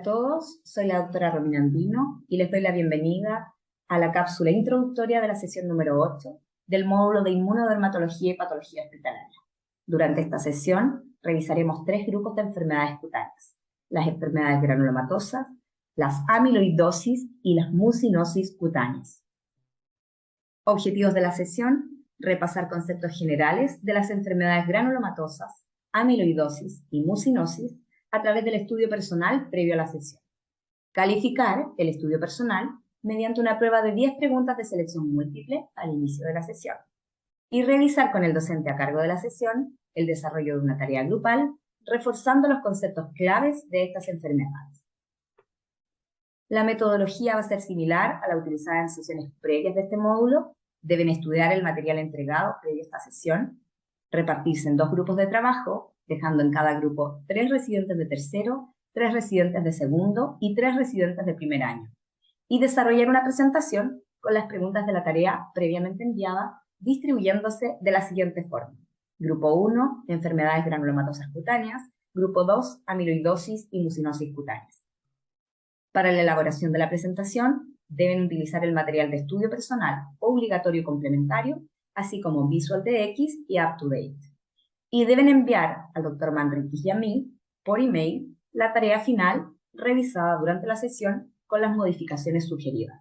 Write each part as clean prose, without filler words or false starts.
todos, soy la doctora Romina Andino y les doy la bienvenida a la cápsula introductoria de la sesión número 8 del módulo de Inmunodermatología y Patología Hospitalaria. Durante esta sesión revisaremos 3 grupos de enfermedades cutáneas: las enfermedades granulomatosas, las amiloidosis y las mucinosis cutáneas. Objetivos de la sesión: repasar conceptos generales de las enfermedades granulomatosas, amiloidosis y mucinosis a través del estudio personal previo a la sesión. Calificar el estudio personal mediante una prueba de 10 preguntas de selección múltiple al inicio de la sesión. Y realizar con el docente a cargo de la sesión el desarrollo de una tarea grupal, reforzando los conceptos claves de estas enfermedades. La metodología va a ser similar a la utilizada en sesiones previas de este módulo. Deben estudiar el material entregado previo a esta sesión, repartirse en 2 grupos de trabajo, dejando en cada grupo 3 residentes de tercero, 3 residentes de segundo y 3 residentes de primer año, y desarrollar una presentación con las preguntas de la tarea previamente enviada, distribuyéndose de la siguiente forma: Grupo 1, enfermedades granulomatosas cutáneas; Grupo 2, amiloidosis y mucinosis cutáneas. Para la elaboración de la presentación, deben utilizar el material de estudio personal obligatorio y complementario, así como VisualDX y UpToDate. Y deben enviar al Dr. Manriquez y a mí, por email, la tarea final revisada durante la sesión con las modificaciones sugeridas.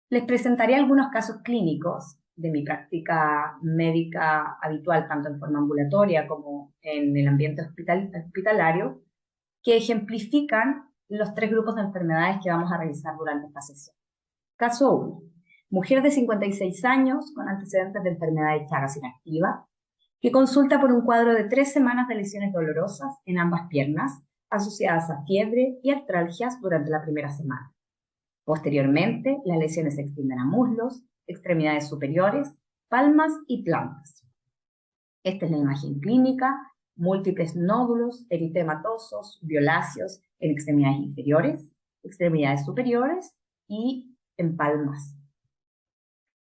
Les presentaré algunos casos clínicos de mi práctica médica habitual, tanto en forma ambulatoria como en el ambiente hospitalario, que ejemplifican los 3 grupos de enfermedades que vamos a revisar durante esta sesión. Caso 1. Mujer de 56 años con antecedentes de enfermedad de Chagas inactiva, que consulta por un cuadro de 3 semanas de lesiones dolorosas en ambas piernas, asociadas a fiebre y artralgias durante la primera semana. Posteriormente, las lesiones se extienden a muslos, extremidades superiores, palmas y plantas. Esta es la imagen clínica: múltiples nódulos eritematosos, violáceos en extremidades inferiores, extremidades superiores y en palmas.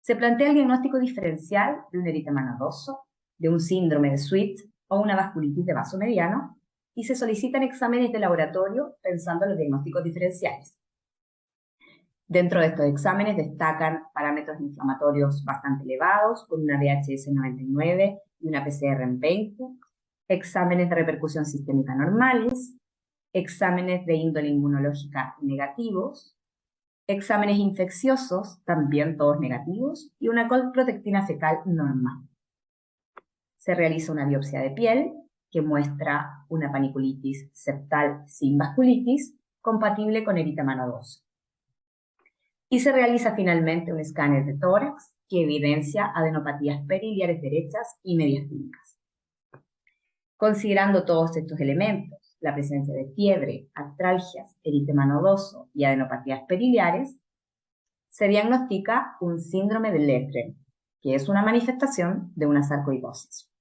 Se plantea el diagnóstico diferencial de un eritema nodoso, de un síndrome de Sweet o una vasculitis de vaso mediano, y se solicitan exámenes de laboratorio pensando en los diagnósticos diferenciales. Dentro de estos exámenes destacan parámetros inflamatorios bastante elevados, con una VHS 99 y una PCR en 20, exámenes de repercusión sistémica normales, exámenes de índole inmunológica negativos, exámenes infecciosos, también todos negativos, y una colprotectina fecal normal. Se realiza una biopsia de piel que muestra una paniculitis septal sin vasculitis, compatible con eritema nodoso. Y se realiza finalmente un escáner de tórax que evidencia adenopatías periliares derechas y medias clínicas. Considerando todos estos elementos, la presencia de fiebre, artralgias, eritema nodoso y adenopatías periliares, se diagnostica un síndrome de Ledgren, que es una manifestación de una sarcoidosis.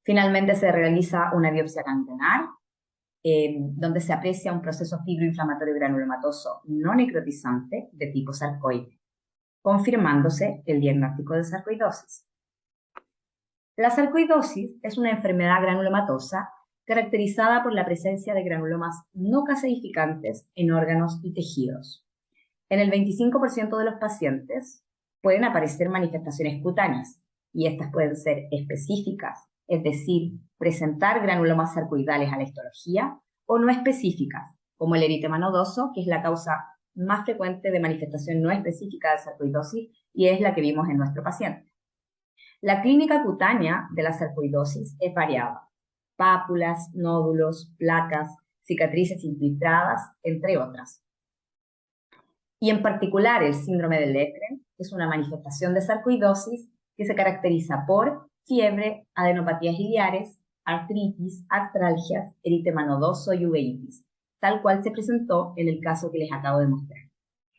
Finalmente se realiza una biopsia ganglionar, donde se aprecia un proceso fibroinflamatorio granulomatoso no necrotizante de tipo sarcoide, confirmándose el diagnóstico de sarcoidosis. La sarcoidosis es una enfermedad granulomatosa caracterizada por la presencia de granulomas no caseificantes en órganos y tejidos. En el 25% de los pacientes pueden aparecer manifestaciones cutáneas, y estas pueden ser específicas, es decir, presentar granulomas sarcoidales a la histología, o no específicas, como el eritema nodoso, que es la causa más frecuente de manifestación no específica de sarcoidosis y es la que vimos en nuestro paciente. La clínica cutánea de la sarcoidosis es variada: pápulas, nódulos, placas, cicatrices infiltradas, entre otras. Y en particular el síndrome de Ledgren es una manifestación de sarcoidosis que se caracteriza por fiebre, adenopatías iliares, artritis, artralgias, eritema nodoso y uveitis, tal cual se presentó en el caso que les acabo de mostrar.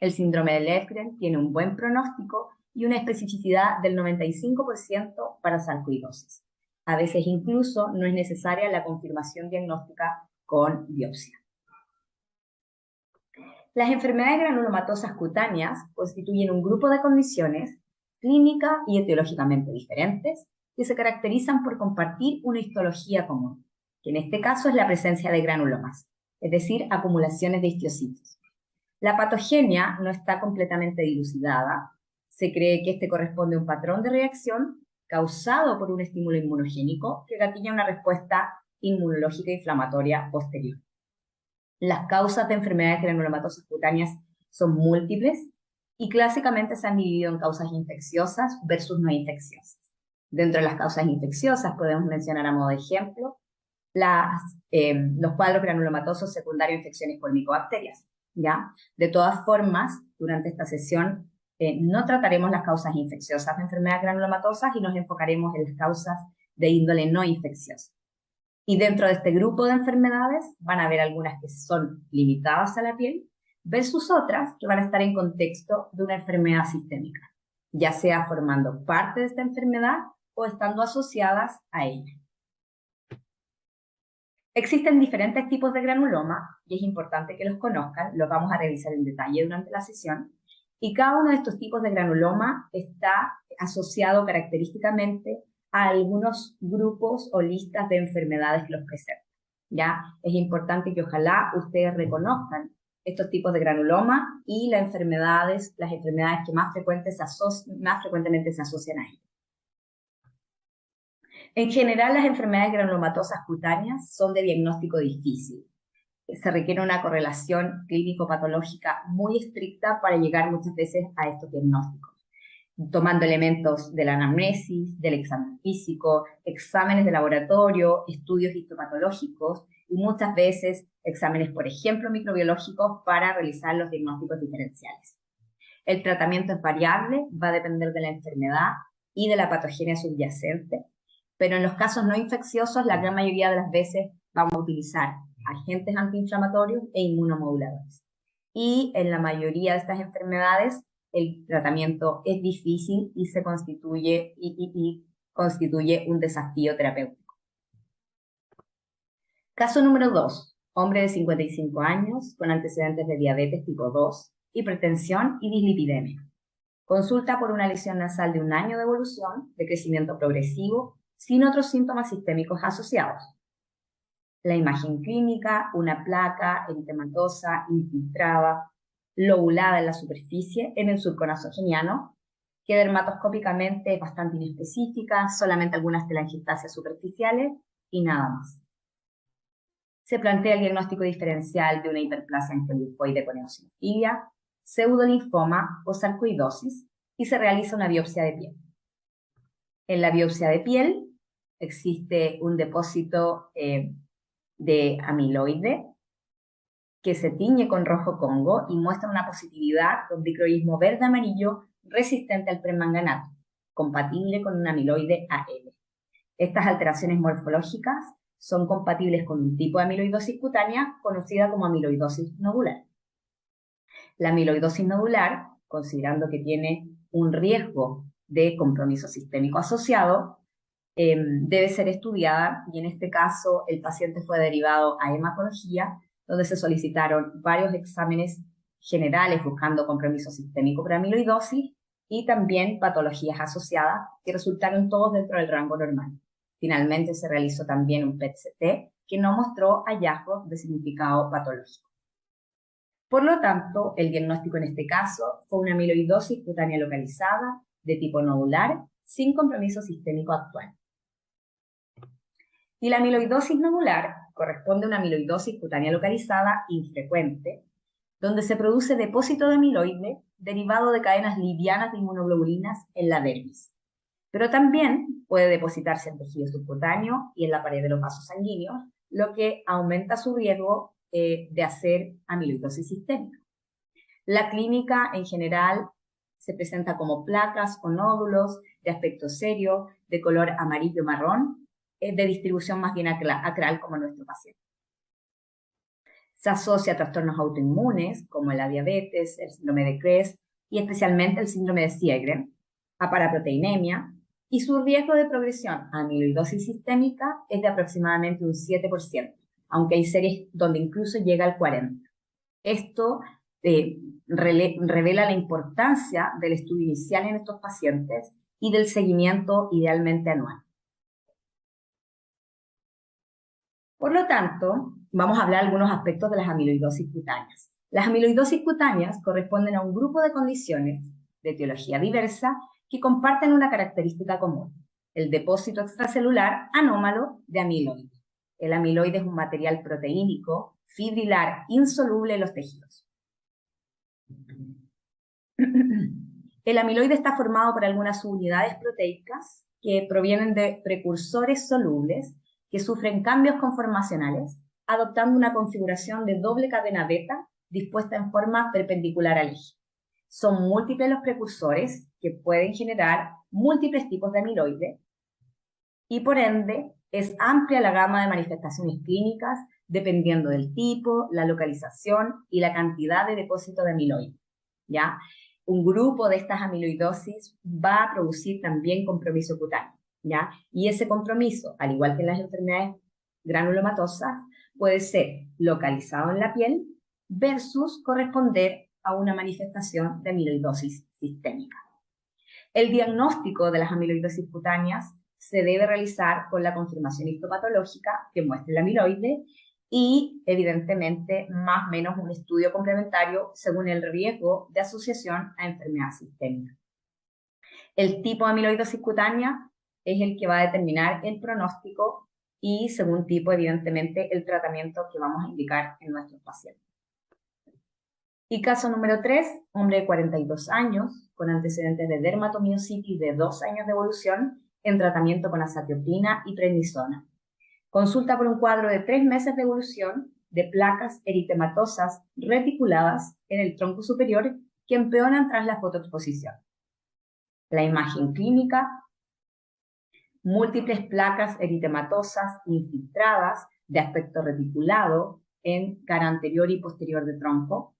El síndrome de Ledgren tiene un buen pronóstico y una especificidad del 95% para sarcoidosis. A veces incluso no es necesaria la confirmación diagnóstica con biopsia. Las enfermedades granulomatosas cutáneas constituyen un grupo de condiciones clínica y etiológicamente diferentes que se caracterizan por compartir una histología común. que en este caso es la presencia de granulomas, es decir, acumulaciones de histiocytos. La patogenia no está completamente dilucidada. Se cree que este corresponde a un patrón de reacción causado por un estímulo inmunogénico que gatilla una respuesta inmunológica inflamatoria posterior. Las causas de enfermedades granulomatosas cutáneas son múltiples y clásicamente se han dividido en causas infecciosas versus no infecciosas. Dentro de las causas infecciosas podemos mencionar a modo de ejemplo los cuadros granulomatosos secundarios a infecciones por micobacterias, ¿ya? De todas formas, durante esta sesión no trataremos las causas infecciosas de enfermedades granulomatosas y nos enfocaremos en las causas de índole no infecciosa. Y dentro de este grupo de enfermedades van a haber algunas que son limitadas a la piel versus otras que van a estar en contexto de una enfermedad sistémica, ya sea formando parte de esta enfermedad o estando asociadas a ella. Existen diferentes tipos de granuloma y es importante que los conozcan, los vamos a revisar en detalle durante la sesión, y cada uno de estos tipos de granuloma está asociado característicamente a algunos grupos o listas de enfermedades que los presentan, ¿ya? Es importante que ojalá ustedes reconozcan estos tipos de granuloma y las enfermedades que más frecuentemente se asocian a ellos. En general, las enfermedades granulomatosas cutáneas son de diagnóstico difícil. Se requiere una correlación clínico-patológica muy estricta para llegar muchas veces a estos diagnósticos, tomando elementos de la anamnesis, del examen físico, exámenes de laboratorio, estudios histopatológicos y muchas veces exámenes, por ejemplo, microbiológicos para realizar los diagnósticos diferenciales. El tratamiento es variable, va a depender de la enfermedad y de la patogenia subyacente, pero en los casos no infecciosos, la gran mayoría de las veces vamos a utilizar agentes antiinflamatorios e inmunomoduladores. Y en la mayoría de estas enfermedades, el tratamiento es difícil y se constituye un desafío terapéutico. Caso número 2. Hombre de 55 años con antecedentes de diabetes tipo 2, hipertensión y dislipidemia. Consulta por una lesión nasal de 1 año de evolución, de crecimiento progresivo, sin otros síntomas sistémicos asociados. La imagen clínica, una placa eritematosa, infiltrada, lobulada en la superficie, en el surco nasogeniano, que dermatoscópicamente es bastante inespecífica, solamente algunas telangiectasias superficiales y nada más. Se plantea el diagnóstico diferencial de una hiperplasia angiolímfoide con eosinofilia, pseudolinfoma o sarcoidosis y se realiza una biopsia de piel. En la biopsia de piel existe un depósito de amiloide que se tiñe con rojo congo y muestra una positividad con dicroísmo verde-amarillo resistente al permanganato, compatible con un amiloide AL. Estas alteraciones morfológicas son compatibles con un tipo de amiloidosis cutánea conocida como amiloidosis nodular. La amiloidosis nodular, considerando que tiene un riesgo de compromiso sistémico asociado, debe ser estudiada y en este caso el paciente fue derivado a hematología, donde se solicitaron varios exámenes generales buscando compromiso sistémico por amiloidosis y también patologías asociadas que resultaron todos dentro del rango normal. Finalmente se realizó también un PET-CT que no mostró hallazgos de significado patológico. Por lo tanto, el diagnóstico en este caso fue una amiloidosis cutánea localizada de tipo nodular sin compromiso sistémico actual. Y la amiloidosis nodular corresponde a una amiloidosis cutánea localizada infrecuente, donde se produce depósito de amiloide derivado de cadenas livianas de inmunoglobulinas en la dermis. Pero también puede depositarse en tejido subcutáneo y en la pared de los vasos sanguíneos, lo que aumenta su riesgo de hacer amiloidosis sistémica. La clínica en general se presenta como placas o nódulos de aspecto serio, de color amarillo-marrón, de distribución más bien acral como nuestro paciente. Se asocia a trastornos autoinmunes como la diabetes, el síndrome de Crest y especialmente el síndrome de Sjögren, a paraproteinemia, y su riesgo de progresión a amiloidosis sistémica es de aproximadamente un 7%, aunque hay series donde incluso llega al 40%. Esto revela la importancia del estudio inicial en estos pacientes y del seguimiento idealmente anual. Por lo tanto, vamos a hablar de algunos aspectos de las amiloidosis cutáneas. Las amiloidosis cutáneas corresponden a un grupo de condiciones de etiología diversa que comparten una característica común: el depósito extracelular anómalo de amiloide. El amiloide es un material proteínico, fibrilar, insoluble en los tejidos. El amiloide está formado por algunas subunidades proteicas que provienen de precursores solubles que sufren cambios conformacionales, adoptando una configuración de doble cadena beta dispuesta en forma perpendicular al eje. Son múltiples los precursores que pueden generar múltiples tipos de amiloide y por ende es amplia la gama de manifestaciones clínicas dependiendo del tipo, la localización y la cantidad de depósito de amiloide, ¿ya? Un grupo de estas amiloidosis va a producir también compromiso cutáneo, ¿ya? Y ese compromiso, al igual que en las enfermedades granulomatosas, puede ser localizado en la piel versus corresponder a una manifestación de amiloidosis sistémica. El diagnóstico de las amiloidosis cutáneas se debe realizar con la confirmación histopatológica que muestre el amiloide y, evidentemente, más o menos un estudio complementario según el riesgo de asociación a enfermedad sistémica. El tipo de amiloidosis cutánea es el que va a determinar el pronóstico y, según tipo, evidentemente, el tratamiento que vamos a indicar en nuestros pacientes. Y caso número 3, hombre de 42 años, con antecedentes de dermatomiositis de 2 años de evolución, en tratamiento con azatioprina y prednisona. Consulta por un cuadro de 3 meses de evolución de placas eritematosas reticuladas en el tronco superior que empeoran tras la fotoexposición. La imagen clínica: múltiples placas eritematosas infiltradas de aspecto reticulado en cara anterior y posterior del tronco.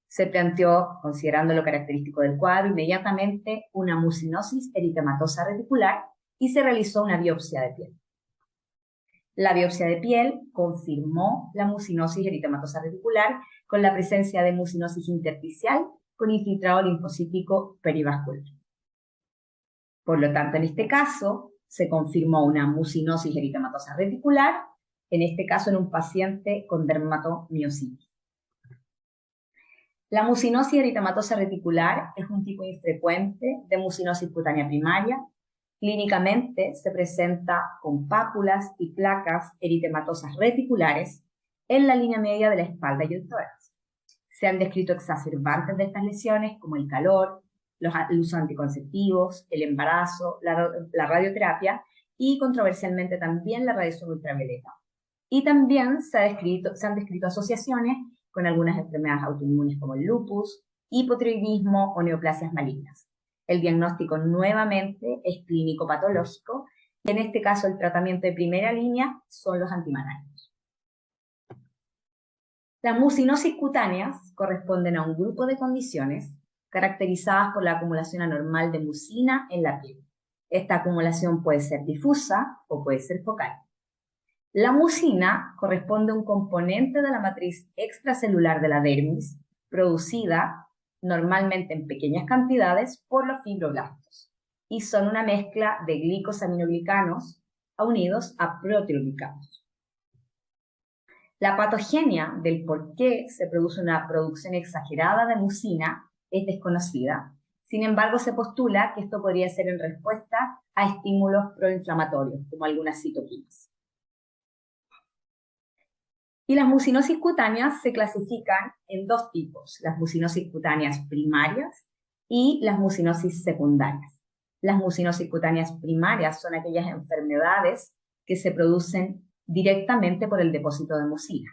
Se planteó, considerando lo característico del cuadro, inmediatamente una mucinosis eritematosa reticular y se realizó una biopsia de piel. La biopsia de piel confirmó la mucinosis eritematosa reticular con la presencia de mucinosis intersticial con infiltrado linfocítico perivascular. Por lo tanto, en este caso, se confirmó una mucinosis eritematosa reticular, en este caso en un paciente con dermatomiositis. La mucinosis eritematosa reticular es un tipo infrecuente de mucinosis cutánea primaria. Clínicamente se presenta con pápulas y placas eritematosas reticulares en la línea media de la espalda y el tórax. Se han descrito exacerbantes de estas lesiones como el calor, el uso de anticonceptivos, el embarazo, la radioterapia y controversialmente también la radiación ultravioleta. Y también se han descrito asociaciones con algunas enfermedades autoinmunes como el lupus, hipotiroidismo o neoplasias malignas. El diagnóstico nuevamente es clínico patológico y en este caso el tratamiento de primera línea son los antimalários. Las mucinosis cutáneas corresponden a un grupo de condiciones caracterizadas por la acumulación anormal de mucina en la piel. Esta acumulación puede ser difusa o puede ser focal. La mucina corresponde a un componente de la matriz extracelular de la dermis, producida normalmente en pequeñas cantidades por los fibroblastos, y son una mezcla de glicosaminoglicanos unidos a proteoglicanos. La patogenia del por qué se produce una producción exagerada de mucina es desconocida. Sin embargo, se postula que esto podría ser en respuesta a estímulos proinflamatorios, como algunas citoquinas. Y las mucinosis cutáneas se clasifican en 2 tipos: las mucinosis cutáneas primarias y las mucinosis secundarias. Las mucinosis cutáneas primarias son aquellas enfermedades que se producen directamente por el depósito de mucina.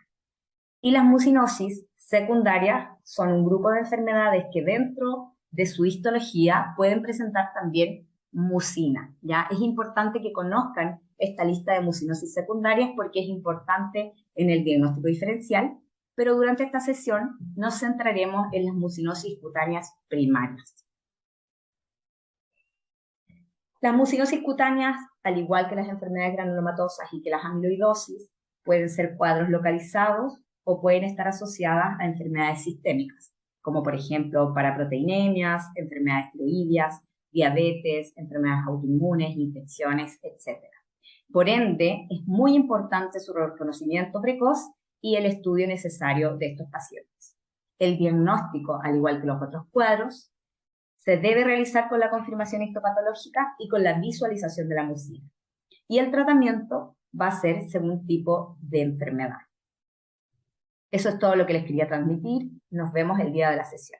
Y las mucinosis secundarias son un grupo de enfermedades que dentro de su histología pueden presentar también mucina, ¿ya? Es importante que conozcan esta lista de mucinosis secundarias porque es importante en el diagnóstico diferencial, pero durante esta sesión nos centraremos en las mucinosis cutáneas primarias. Las mucinosis cutáneas, al igual que las enfermedades granulomatosas y que las amiloidosis, pueden ser cuadros localizados o pueden estar asociadas a enfermedades sistémicas, como por ejemplo paraproteinemias, enfermedades tiroideas, diabetes, enfermedades autoinmunes, infecciones, etc. Por ende, es muy importante su reconocimiento precoz y el estudio necesario de estos pacientes. El diagnóstico, al igual que los otros cuadros, se debe realizar con la confirmación histopatológica y con la visualización de la mucina. Y el tratamiento va a ser según tipo de enfermedad. Eso es todo lo que les quería transmitir. Nos vemos el día de la sesión.